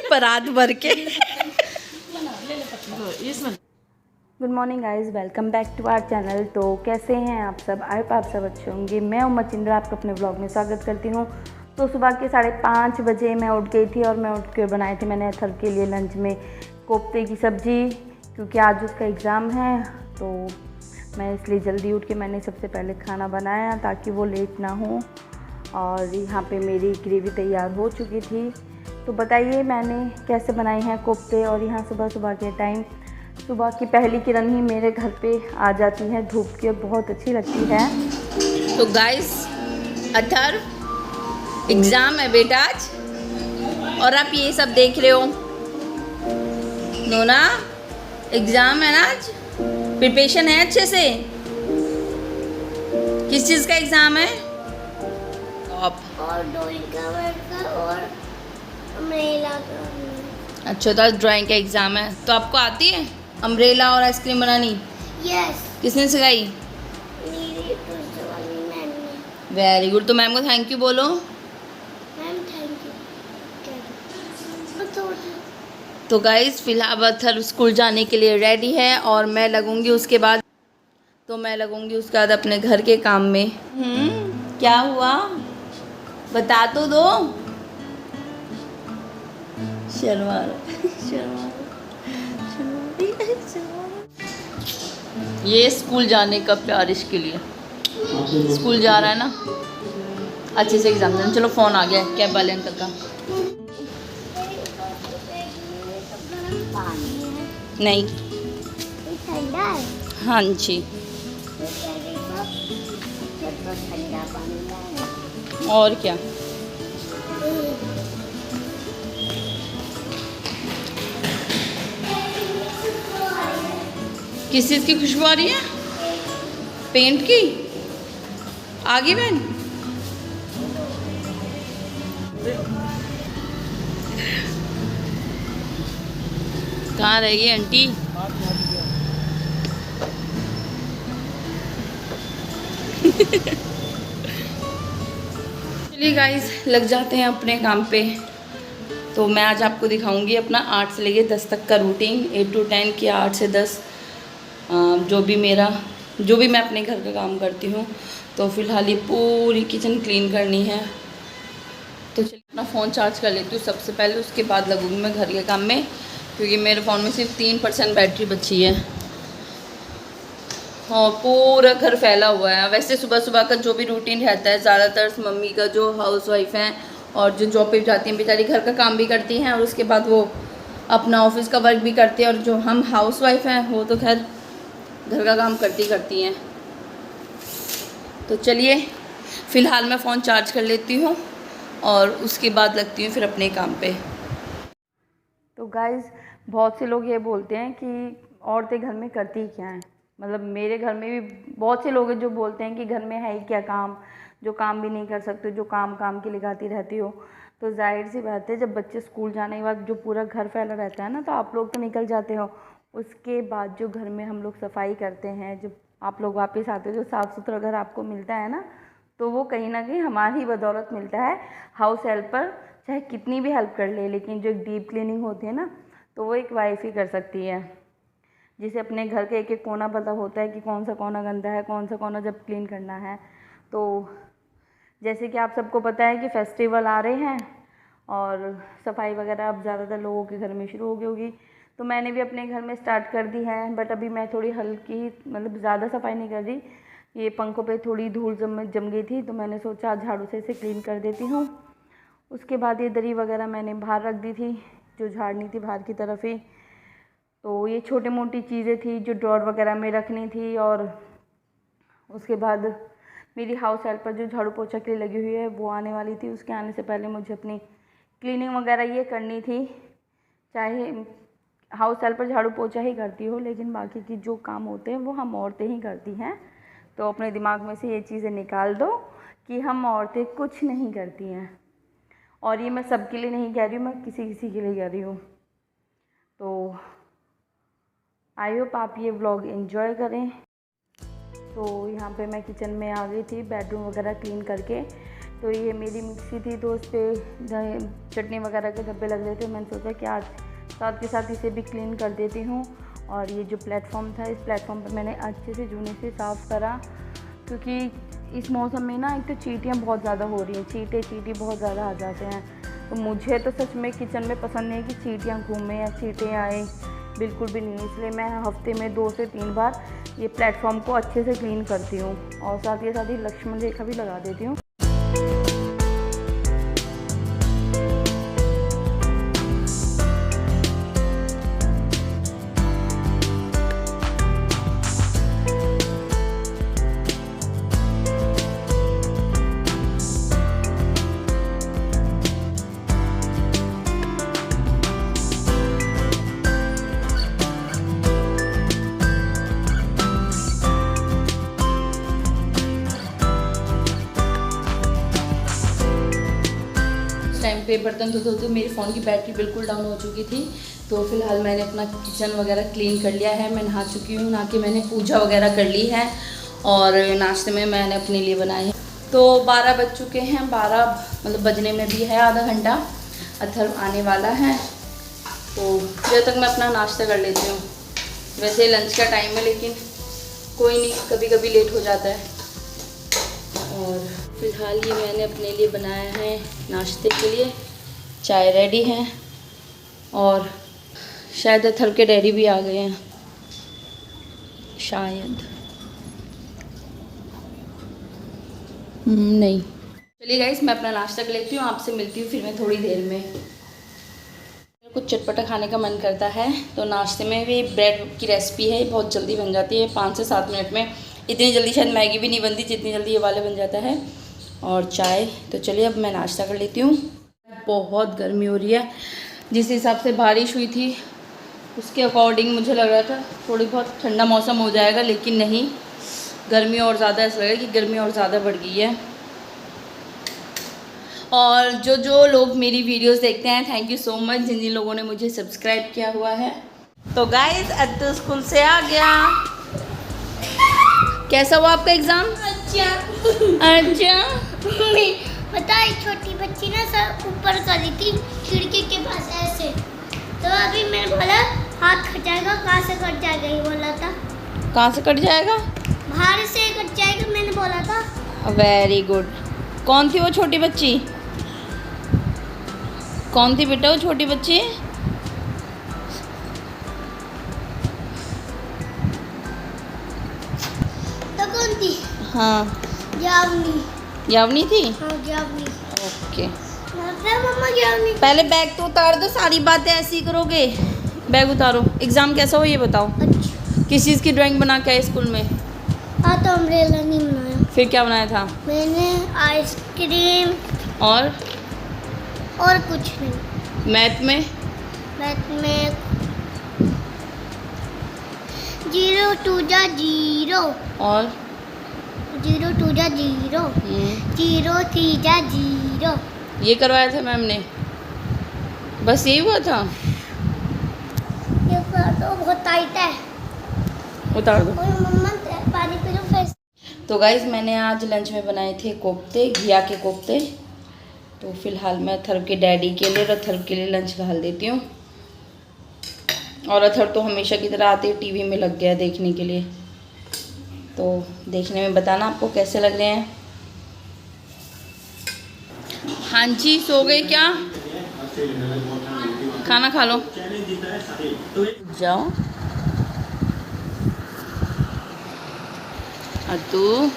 परात भर के। Good morning guys, welcome back to our channel. तो कैसे हैं आप सब? आई होप आप सब अच्छे होंगे। मैं उम्मा चिंद्रा आपको अपने ब्लॉग में स्वागत करती हूँ। तो सुबह के 5:30 बजे मैं उठ गई थी और मैं उठ के बनाई थी मैंने अथर के लिए लंच में कोफ्ते की सब्ज़ी, क्योंकि आज उसका एग्ज़ाम है। तो मैं इसलिए जल्दी उठ के मैंने सबसे पहले खाना बनाया ताकि वो लेट ना हो। और यहाँ पे मेरी ग्रेवी तैयार हो चुकी थी। तो बताइए मैंने कैसे बनाए हैं कोफ्ते। और यहाँ सुबह सुबह के टाइम सुबह की पहली किरण ही मेरे घर पे आ जाती है धूप की, बहुत अच्छी लगती है। तो गाइस, अथर एग्ज़ाम है बेटा आज, और आप ये सब देख रहे हो। नोना, एग्ज़ाम है ना आज, प्रिपरेशन है अच्छे से? किस चीज़ का एग्ज़ाम है? और ड्राइंग का वर्क और अम्ब्रेला का। अच्छा, तो ड्राइंग का एग्ज़ाम है। तो आपको आती है अम्ब्रेला और आइसक्रीम बनानी? यस, किसने सिखाई? मेरी ट्यूशन वाली मैम ने। Very good. तो मैम को थैंक यू बोलो। Ma'am thank you. तो गाइस, फिलहाल अथर स्कूल जाने के लिए रेडी है और मैं लगूंगी उसके बाद अपने घर के काम में। क्या हुआ बता तो दो। शर्मा ये स्कूल जाने का प्यार इसके लिए। स्कूल जा रहा है ना, अच्छे से एग्जाम देना। चलो फ़ोन आ गया कैब वाले अंकल का। नहीं, ठंडा है। हाँ जी। ठंडा पानी है। और क्या, किस चीज़ की खुशबू आ रही है? पेंट की। आगे बहन, कहाँ रह गई आंटी? चलिए गाइस, लग जाते हैं अपने काम पे। तो मैं आज आपको दिखाऊंगी अपना 8 से लेके 10 तक का रूटीन, 8 to 10 की 8 से 10 जो भी मैं अपने घर का काम करती हूँ। तो फिलहाल ये पूरी किचन क्लीन करनी है। तो चलिए अपना फ़ोन चार्ज कर लेती हूँ सबसे पहले, उसके बाद लगूंगी मैं घर के काम में, क्योंकि मेरे फ़ोन में सिर्फ 3% बैटरी बची है और पूरा घर फैला हुआ है। वैसे सुबह सुबह का जो भी रूटीन रहता है, ज़्यादातर मम्मी का जो हाउस वाइफ हैं और जो जॉब पे जाती हैं बेचारी, घर का काम भी करती हैं और उसके बाद वो अपना ऑफिस का वर्क भी करती हैं। और जो हम हाउस वाइफ हैं वो तो खैर घर का काम करती हैं। तो चलिए फ़िलहाल मैं फ़ोन चार्ज कर लेती हूँ और उसके बाद लगती हूँ फिर अपने काम पे। तो गाइस, बहुत से लोग ये बोलते हैं कि औरतें घर में करती क्या हैं। मतलब मेरे घर में भी बहुत से लोग हैं जो बोलते हैं कि घर में है ही क्या काम, जो काम भी नहीं कर सकते, जो काम की लगाती रहती हो। तो जाहिर सी बात है, जब बच्चे स्कूल जाने के बाद जो पूरा घर फैला रहता है ना, तो आप लोग तो निकल जाते हो। उसके बाद जो घर में हम लोग सफाई करते हैं, जब आप लोग वापस आते हो, जो साफ़ सुथरा घर आपको मिलता है ना, तो वो कहीं ना कहीं हमारी बदौलत मिलता है। हाउस हेल्पर चाहे कितनी भी हेल्प कर ले, लेकिन जो डीप क्लीनिंग होती है ना, तो वो एक वाइफ ही कर सकती है, जिसे अपने घर के एक एक कोना पता होता है कि कौन सा कोना गंदा है, कौन सा कोना जब क्लीन करना है। तो जैसे कि आप सबको पता है कि फेस्टिवल आ रहे हैं और सफाई वगैरह अब ज़्यादातर लोगों के घर में शुरू हो गई होगी। तो मैंने भी अपने घर में स्टार्ट कर दी है, बट अभी मैं थोड़ी हल्की, मतलब ज़्यादा सफाई नहीं कर रही। ये पंखों पे थोड़ी धूल जम गई थी, तो मैंने सोचा झाड़ू से इसे क्लीन कर देती हूँ। उसके बाद ये दरी वगैरह मैंने बाहर रख दी थी, जो झाड़नी थी बाहर की तरफ ही। तो ये छोटी मोटी चीज़ें थी जो ड्रॉर वगैरह में रखनी थी। और उसके बाद मेरी हाउस हेल्पर जो झाड़ू पोछा के लिए लगी हुई है वो आने वाली थी। उसके आने से पहले मुझे अपनी क्लीनिंग वगैरह ये करनी थी। चाहे हाउस हेल्पर झाड़ू पोछा ही करती हो, लेकिन बाकी की जो काम होते हैं वो हम औरतें ही करती हैं। तो अपने दिमाग में से ये चीज़ें निकाल दो कि हम औरतें कुछ नहीं करती हैं। और ये मैं सबके लिए नहीं कह रही हूँ, मैं किसी के लिए कह रही हूँ। तो आई होप आप ये व्लॉग एंजॉय करें। तो यहाँ पे मैं किचन में आ गई थी बेडरूम वगैरह क्लीन करके, तो ये मेरी मिक्सी थी, तो उस पर चटनी वगैरह के धब्बे लग रहे थे। मैंने सोचा कि आज साथ के साथ इसे भी क्लीन कर देती हूँ। और ये जो प्लेटफॉर्म था, इस प्लेटफॉर्म पर मैंने अच्छे से जूने से साफ़ करा, क्योंकि इस मौसम में ना एक तो चींटियाँ बहुत ज़्यादा हो रही हैं, चींटी बहुत ज़्यादा आ जाते हैं। तो मुझे तो सच में किचन में पसंद नहीं है कि चींटियाँ घूमें या चींटियाँ आए, बिल्कुल भी नहीं। इसलिए मैं हफ्ते में 2 से 3 बार ये प्लेटफॉर्म को अच्छे से क्लीन करती हूँ और साथ ही लक्ष्मण रेखा भी लगा देती हूँ। टाइम पे बर्तन धोते मेरे फ़ोन की बैटरी बिल्कुल डाउन हो चुकी थी। तो फिलहाल मैंने अपना किचन वगैरह क्लीन कर लिया है। मैं नहा चुकी हूँ, नहा के मैंने पूजा वगैरह कर ली है और नाश्ते में मैंने अपने लिए बनाए हैं। तो 12 बज चुके हैं, 12 मतलब बजने में भी है आधा घंटा। अथर्व आने वाला है, तो जब तक मैं अपना नाश्ता कर लेती हूँ। वैसे लंच का टाइम है, लेकिन कोई नहीं, कभी कभी लेट हो जाता है। और फिलहाल ये मैंने अपने लिए बनाया है नाश्ते के लिए। चाय रेडी है और शायद अथर्व के डैडी भी आ गए हैं, शायद नहीं। चलिए गाइस, मैं अपना नाश्ता कर लेती हूँ, आपसे मिलती हूँ फिर मैं थोड़ी देर में। कुछ चटपटा खाने का मन करता है, तो नाश्ते में भी ब्रेड की रेसिपी है, बहुत जल्दी बन जाती है, 5 से 7 मिनट में। इतनी जल्दी शायद मैगी भी नहीं बनती जितनी जल्दी ये वाले बन जाता है। और चाय। तो चलिए अब मैं नाश्ता कर लेती हूँ। बहुत गर्मी हो रही है, जिस हिसाब से बारिश हुई थी उसके अकॉर्डिंग मुझे लग रहा था थोड़ी बहुत ठंडा मौसम हो जाएगा, लेकिन नहीं, गर्मी और ज़्यादा, ऐसा लग रहा है कि गर्मी और ज़्यादा बढ़ गई है। और जो लोग मेरी वीडियोस देखते हैं, थैंक यू सो मच, जिन जिन लोगों ने मुझे सब्सक्राइब किया हुआ है। तो गाइस, अत्तू स्कूल से आ गया। कैसा हुआ आपका एग्ज़ाम? अच्छा। पता है, छोटी बच्ची ना सर ऊपर कर रही थी खिड़की के पास ऐसे, तो अभी मैंने बोला हाथ कट जाएगा। कहाँ से कट जाएगा ये बोला था। कहाँ से कट जाएगा? बाहर से कट जाएगा मैंने बोला था। Very good. कौन थी वो छोटी बच्ची? कौन थी बेटा वो छोटी बच्ची? तो कौन थी? हाँ, यावनी। यावनी थी? हाँ यावनी। ओके। मम्मा यावनी। पहले बैग तो उतार दो, सारी बातें ऐसे ही करोगे। बैग उतारो। एग्ज़ाम कैसा हो ये बताओ। अच्छा। किस चीज़ की ड्राइंग बना के आए स्कूल में? हाँ, तो अम्ब्रेला नहीं बनाया। फिर क्या बनाया था? मैंने आइसक्रीम और कुछ नहीं। मैथ में? मैथ में 0 2 जा 0 और 0 2 जा 0 0 3 जा 0। ये करवाया था मैम ने? बस यही हुआ था? ये तो बहुत टाइट है। उतार दो। और मम्मा पानी पी लो फिर। तो गाइज़, मैंने आज लंच में बनाए थे कोफ्ते, घिया के कोफ्ते। तो फिलहाल मैं अथर्व के डैडी के लिए और अथर्व के लिए लंच डाल देती हूँ। और अथर्व तो हमेशा की तरह आते टीवी में लग गया देखने के लिए। तो देखने में बताना आपको कैसे लग रहे हैं। हाँ जी, सो गए क्या? खाना खा लो, जाओ। अतु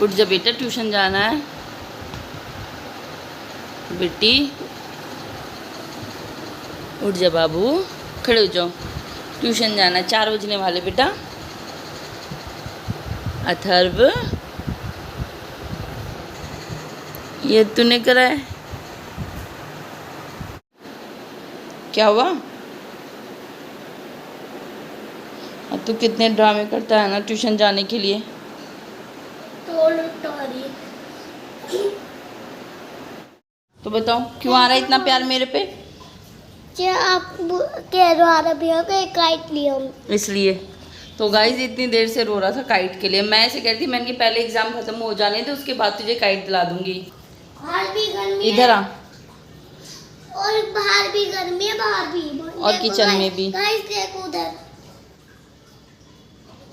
उठ जा बेटा, ट्यूशन जाना है। बेटी उठ जा बाबू, खड़े हो जाओ, ट्यूशन जाना है, 4 बजने वाले बेटा। अथर्व, ये तूने करा है? क्या हुआ? अब तू कितने ड्रामे करता है ना ट्यूशन जाने के लिए। तो बताओ क्यों आ रहा है इतना प्यार मेरे पे? क्या आप कह रहे हो आ रहा भैया को एक काट लिया? इसलिए तो गाइज इतनी देर से रो रहा था काइट के लिए। मैं ऐसे कह रही थी, मैंने कि पहले एग्जाम खत्म हो जाने थे, उसके बाद तुझे काइट दिला दूंगी। बाहर भी गर्मी इधर आ। और बाहर भी गर्मी है, बाहर भी और किचन में भी। गाइस देखो उधर।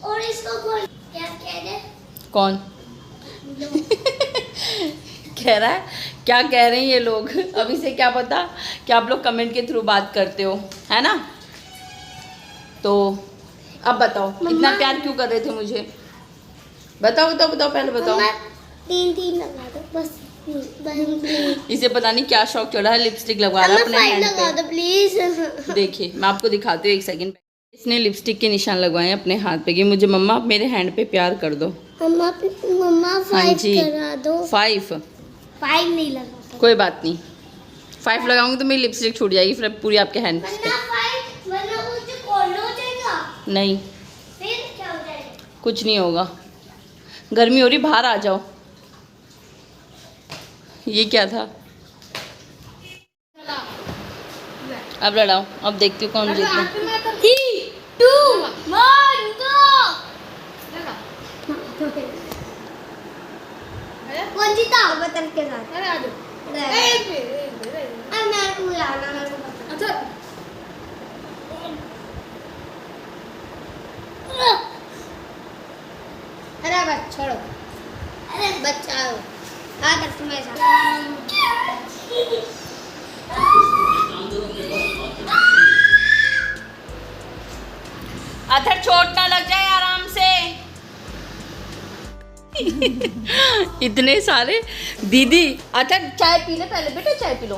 और इसको कौन क्या कह रहे? कौन कह रहा है? क्या कह रहे हैं ये लोग? अभी से क्या पता कि आप लोग कमेंट के थ्रू बात करते हो, है ना? तो अब बताओ, इतना प्यार क्यों कर रहे थे मुझे? बताओ बताओ बताओ, पहले बताओ। तीन लगा दो बस। इसे पता नहीं क्या शौक चढ़ा है, लिपस्टिक लगवा रहा है अपने हैंड लगा दो प्लीज। पे। देखिए मैं आपको दिखाती हूँ, एक सेकंड। इसने लिपस्टिक के निशान लगवाए हैं अपने हाथ पे कि मुझे मम्मा आप मेरे हैंड पे प्यार कर दो। मम्मा 5 जी। करा दो। 5 नहीं लगा। कोई बात नहीं, 5 लगाऊंगी तो मेरी लिपस्टिक छूट जाएगी फिर पूरी आपके हैंड पे। वरना मुझे कोल्ड हो जाएगा। नहीं, फिर क्या हो जाएगा? कुछ नहीं होगा। गर्मी हो रही, बाहर आ जाओ। ये क्या था? अब लड़ाओ, अब देखती हूँ कौन जीतता। 3, 2, 1 गो। कौन जीता? बतल के साथ। अरे आ जाओ। अब मैं उड़ाना मेरे को पता। अरे बस छोड़ो। अरे बचाओ। हाँ कर तुम्हें अथर चोट ना लग जाए, आराम से। इतने सारे। दीदी अथर चाय पी ले पहले, बेटा चाय पी लो।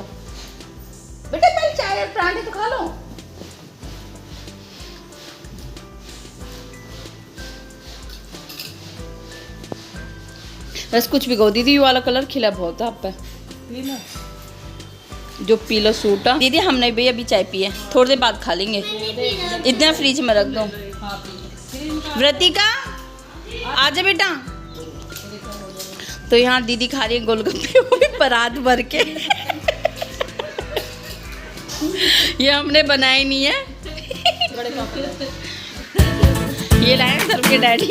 बेटा पहले चाय और पराठे तो खा लो। बस कुछ भी कहो दीदी, ये वाला कलर खिला बहुत है आप पे। जो पीला सूट है दीदी, हम नहीं भैया अभी चाय पिए, थोड़ी देर बाद खा लेंगे। इतना फ्रिज में रख दो। व्रतिका आजा बेटा। तो यहाँ दीदी खा रही है गोलगप्पे, वो भी परात भर के। ये हमने बनाए नहीं है, ये लाए सर के डैडी।